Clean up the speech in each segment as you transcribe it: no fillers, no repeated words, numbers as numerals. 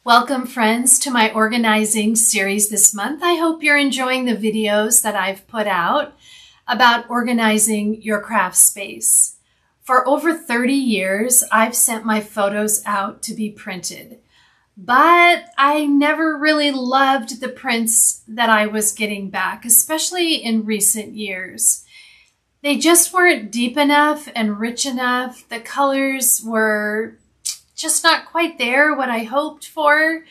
Welcome, friends, to my organizing series this month. I hope you're enjoying the videos that I've put out about organizing your craft space. For over 30 years, I've sent my photos out to be printed, but I never really loved the prints that I was getting back, especially in recent years. They just weren't deep enough and rich enough. The colors were just not quite there, what I hoped for,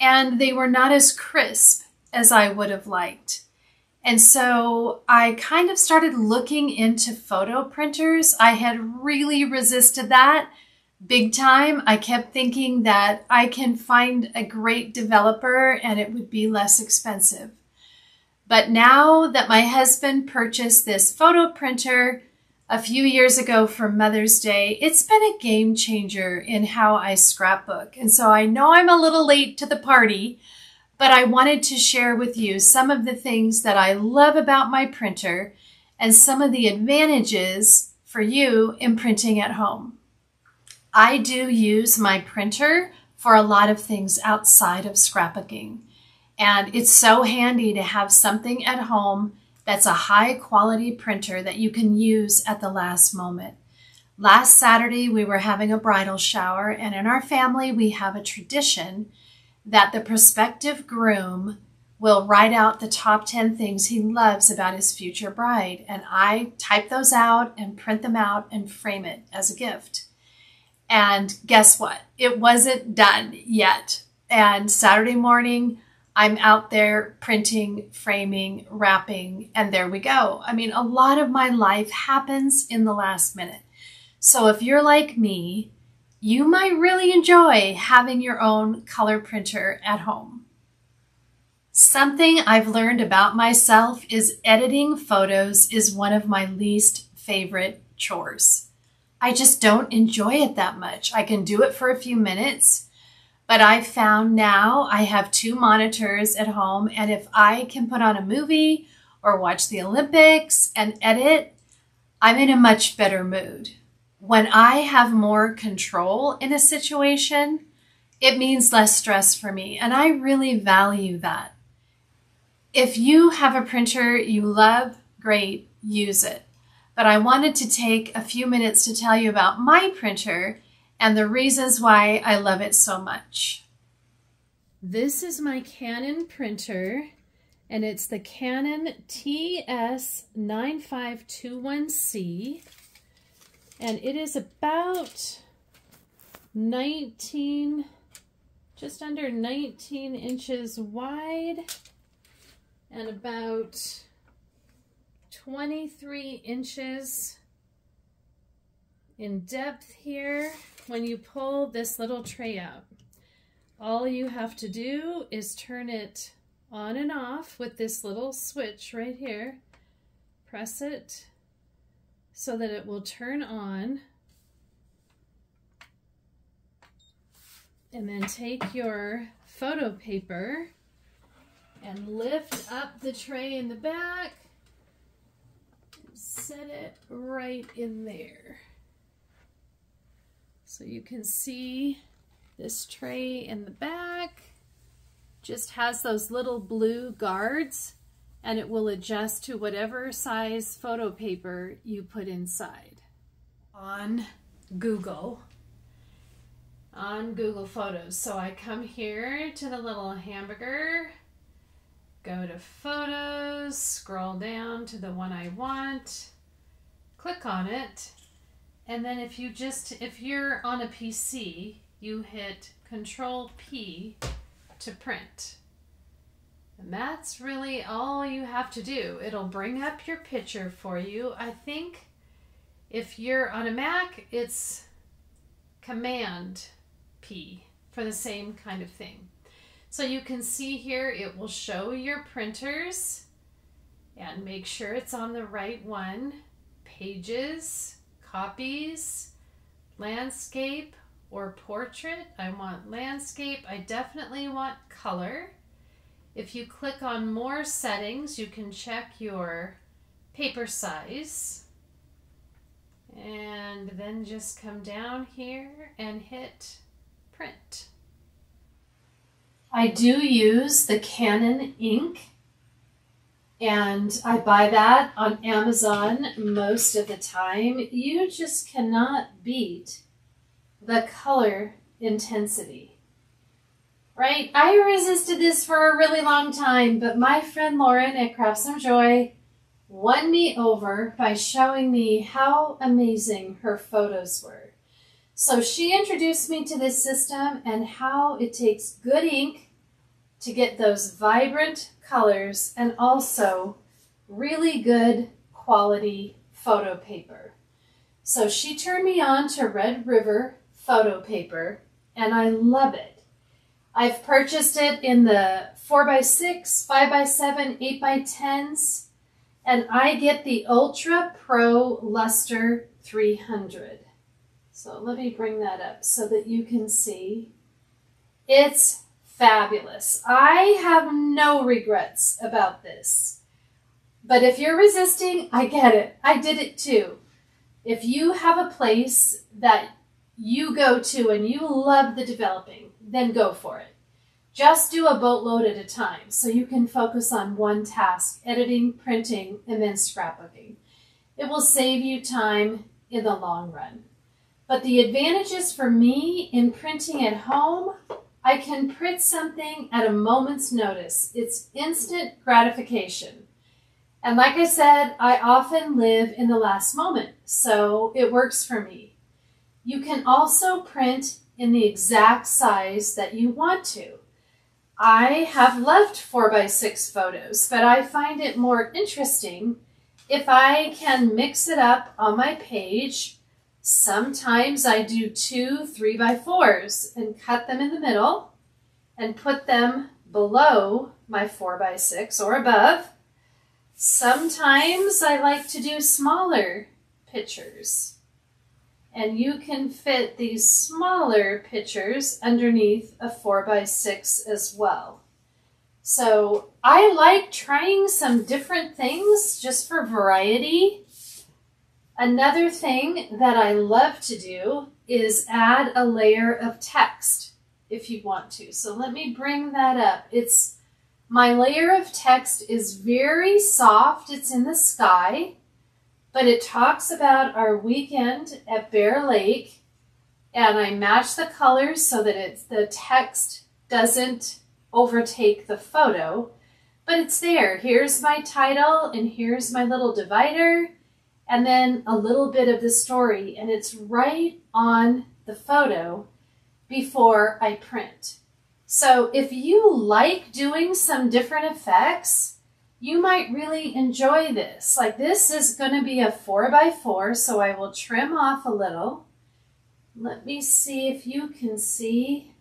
and they were not as crisp as I would have liked. And so I kind of started looking into photo printers. I had really resisted that big time. I kept thinking that I can find a great developer and it would be less expensive. But now that my husband purchased this photo printer a few years ago for Mother's Day, it's been a game changer in how I scrapbook. And so I know I'm a little late to the party, but I wanted to share with you some of the things that I love about my printer and some of the advantages for you in printing at home. I do use my printer for a lot of things outside of scrapbooking, and it's so handy to have something at home that's a high quality printer that you can use at the last moment. Last Saturday, we were having a bridal shower, and in our family, we have a tradition that the prospective groom will write out the top 10 things he loves about his future bride. And I type those out and print them out and frame it as a gift. And guess what? It wasn't done yet. And Saturday morning, I'm out there printing, framing, wrapping, and there we go. I mean, a lot of my life happens in the last minute. So if you're like me, you might really enjoy having your own color printer at home. Something I've learned about myself is editing photos is one of my least favorite chores. I just don't enjoy it that much. I can do it for a few minutes, but I found now I have 2 monitors at home, and if I can put on a movie or watch the Olympics and edit, I'm in a much better mood. When I have more control in a situation, it means less stress for me, and I really value that. If you have a printer you love, great, use it. But I wanted to take a few minutes to tell you about my printer and the reasons why I love it so much. This is my Canon printer, and it's the Canon TS9521C, and it is about just under 19 inches wide and about 23 inches in depth here. When you pull this little tray out, all you have to do is turn it on and off with this little switch right here. Press it so that it will turn on, and then take your photo paper and lift up the tray in the back and set it right in there. So you can see this tray in the back just has those little blue guards, and it will adjust to whatever size photo paper you put inside. On Google Photos. So I come here to the little hamburger, go to Photos, scroll down to the one I want, click on it, and then if you're on a PC, you hit Control P to print. And that's really all you have to do. It'll bring up your picture for you. I think if you're on a Mac, it's Command P for the same kind of thing. So you can see here, it will show your printers and make sure it's on the right one. Pages, copies, landscape or portrait. I want landscape. I definitely want color. If you click on more settings, you can check your paper size. And then just come down here and hit print. I do use the Canon ink, and I buy that on Amazon most of the time. You just cannot beat the color intensity, right? I resisted this for a really long time, but my friend Lauren at Craft Some Joy won me over by showing me how amazing her photos were. So she introduced me to this system and how it takes good ink to get those vibrant colors and also really good quality photo paper. So she turned me on to Red River photo paper, and I love it. I've purchased it in the 4x6, 5x7, 8x10s, and I get the Ultra Pro Luster 300. So let me bring that up so that you can see. It's fabulous. I have no regrets about this. But if you're resisting, I get it. I did it too. If you have a place that you go to and you love the developing, then go for it. Just do a boatload at a time so you can focus on one task, editing, printing, and then scrapbooking. It will save you time in the long run. But the advantages for me in printing at home, I can print something at a moment's notice. It's instant gratification. And like I said, I often live in the last moment, so it works for me. You can also print in the exact size that you want to. I have loved 4x6 photos, but I find it more interesting if I can mix it up on my page. Sometimes I do 2 3x4s and cut them in the middle and put them below my 4x6 or above. Sometimes I like to do smaller pictures, and you can fit these smaller pictures underneath a 4x6 as well. So I like trying some different things just for variety. Another thing that I love to do is add a layer of text if you want to. So let me bring that up. My layer of text is very soft. It's in the sky, but it talks about our weekend at Bear Lake, and I match the colors so that the text doesn't overtake the photo, but it's there. Here's my title, and here's my little divider, and then a little bit of the story, and it's right on the photo before I print. So if you like doing some different effects, you might really enjoy this. Like this is going to be a 4x4, so I will trim off a little. Let me see if you can see.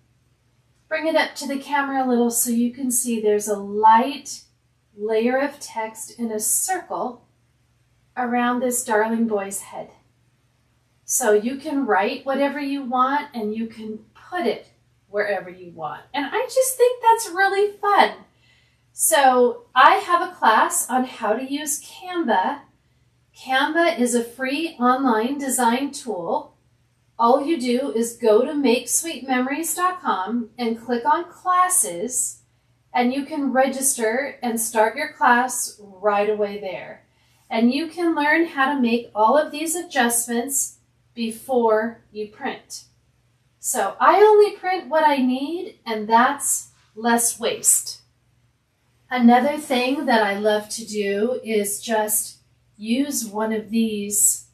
Bring it up to the camera a little so you can see there's a light layer of text in a circle around this darling boy's head. So you can write whatever you want and you can put it wherever you want. And I just think that's really fun. So I have a class on how to use Canva. Canva is a free online design tool. All you do is go to makesweetmemories.com and click on classes, and you can register and start your class right away there. And you can learn how to make all of these adjustments before you print. So I only print what I need, and that's less waste. Another thing that I love to do is just use one of these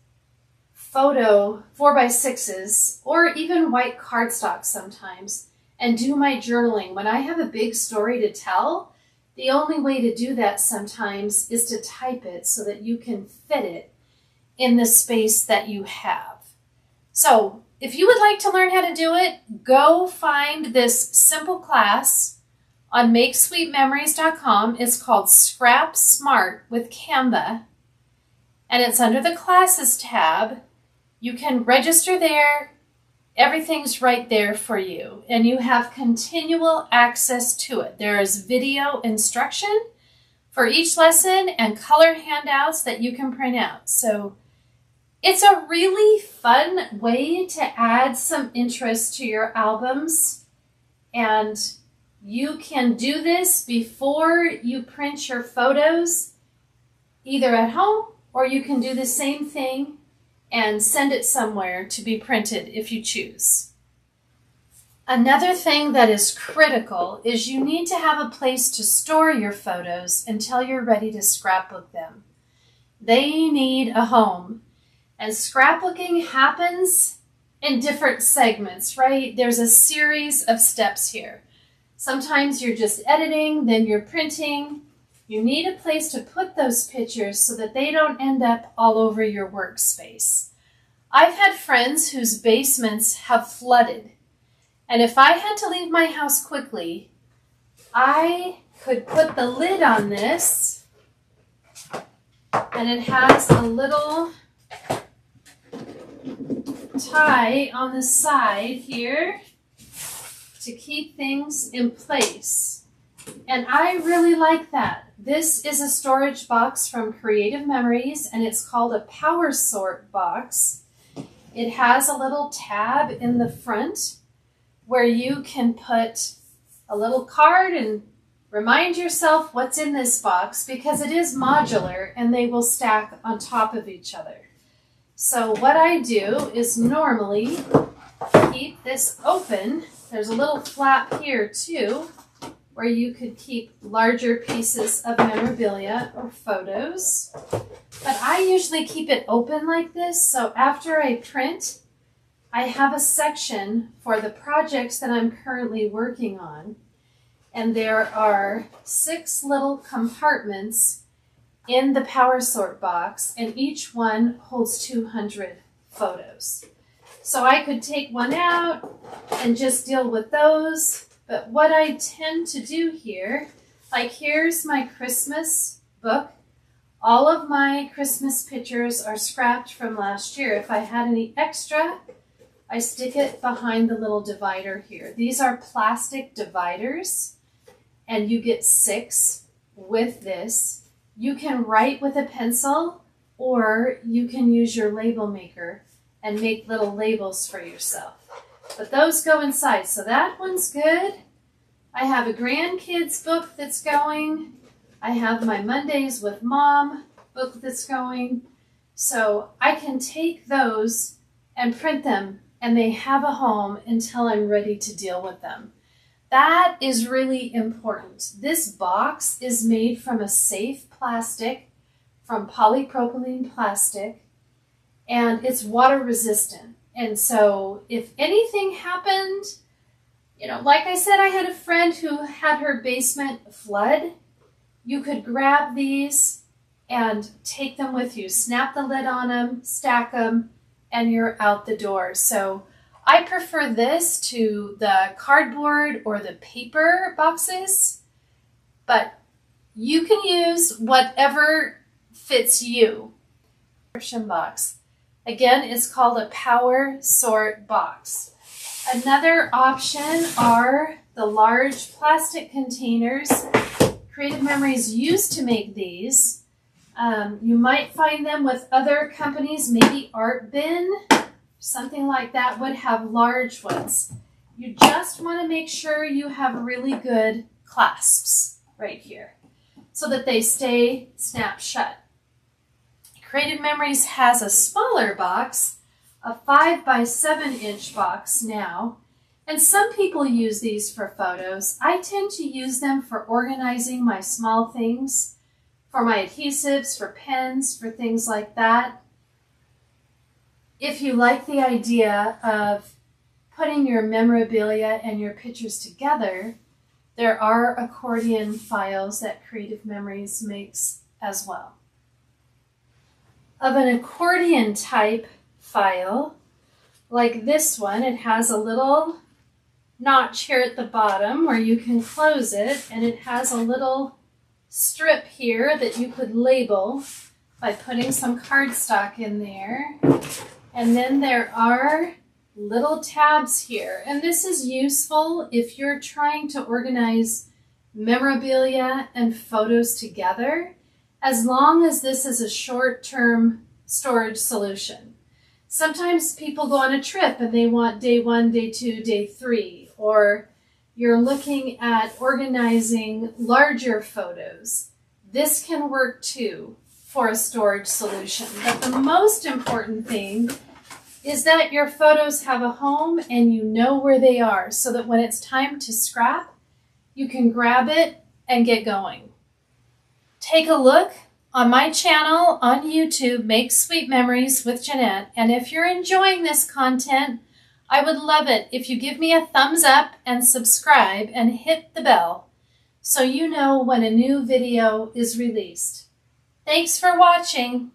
photo 4x6s or even white cardstock sometimes and do my journaling. When I have a big story to tell, the only way to do that sometimes is to type it so that you can fit it in the space that you have. So if you would like to learn how to do it, go find this simple class on makesweetmemories.com. It's called Scrap Smart with Canva, and it's under the Classes tab. You can register there. Everything's right there for you, and you have continual access to it. There is video instruction for each lesson and color handouts that you can print out. So it's a really fun way to add some interest to your albums, and You can do this before you print your photos, either at home, or you can do the same thing and send it somewhere to be printed if you choose. Another thing that is critical is you need to have a place to store your photos until you're ready to scrapbook them. They need a home. And scrapbooking happens in different segments, right? There's a series of steps here. Sometimes you're just editing, then you're printing. You need a place to put those pictures so that they don't end up all over your workspace. I've had friends whose basements have flooded. And if I had to leave my house quickly, I could put the lid on this, and it has a little tie on the side here to keep things in place. And I really like that. This is a storage box from Creative Memories, and it's called a Power Sort box. It has a little tab in the front where you can put a little card and remind yourself what's in this box, because it is modular and they will stack on top of each other. So what I do is normally keep this open. There's a little flap here too, where you could keep larger pieces of memorabilia or photos. But I usually keep it open like this, so after I print, I have a section for the projects that I'm currently working on. And there are 6 little compartments in the Power Sort box, and each one holds 200 photos. So I could take one out and just deal with those. But what I tend to do here, like here's my Christmas book. All of my Christmas pictures are scrapped from last year. If I had any extra, I stick it behind the little divider here. These are plastic dividers, and you get 6 with this. You can write with a pencil, or you can use your label maker and make little labels for yourself. But those go inside, so that one's good. I have a grandkids book that's going. I have my Mondays with Mom book that's going. So I can take those and print them, and they have a home until I'm ready to deal with them. That is really important. This box is made from a safe plastic, from polypropylene plastic, and it's water resistant. And so if anything happened, you know, like I said, I had a friend who had her basement flood. You could grab these and take them with you, snap the lid on them, stack them, and you're out the door. So I prefer this to the cardboard or the paper boxes, but you can use whatever fits you. Description box. Again, it's called a Power Sort box. Another option are the large plastic containers. Creative Memories used to make these. You might find them with other companies, maybe Art Bin, something like that would have large ones. You just want to make sure you have really good clasps right here so that they stay snap shut. Creative Memories has a smaller box, a 5 by 7 inch box now, and some people use these for photos. I tend to use them for organizing my small things, for my adhesives, for pens, for things like that. If you like the idea of putting your memorabilia and your pictures together, there are accordion files that Creative Memories makes as well. Of an accordion type file, like this one, it has a little notch here at the bottom where you can close it, and it has a little strip here that you could label by putting some cardstock in there. And then there are little tabs here, and this is useful if you're trying to organize memorabilia and photos together, as long as this is a short-term storage solution. Sometimes people go on a trip and they want day 1, day 2, day 3, or you're looking at organizing larger photos, this can work too for a storage solution. But the most important thing is that your photos have a home and you know where they are, so that when it's time to scrap, you can grab it and get going. Take a look on my channel on YouTube, Make Sweet Memories with Jeanette, and if you're enjoying this content, I would love it if you give me a thumbs up and subscribe and hit the bell so you know when a new video is released. Thanks for watching.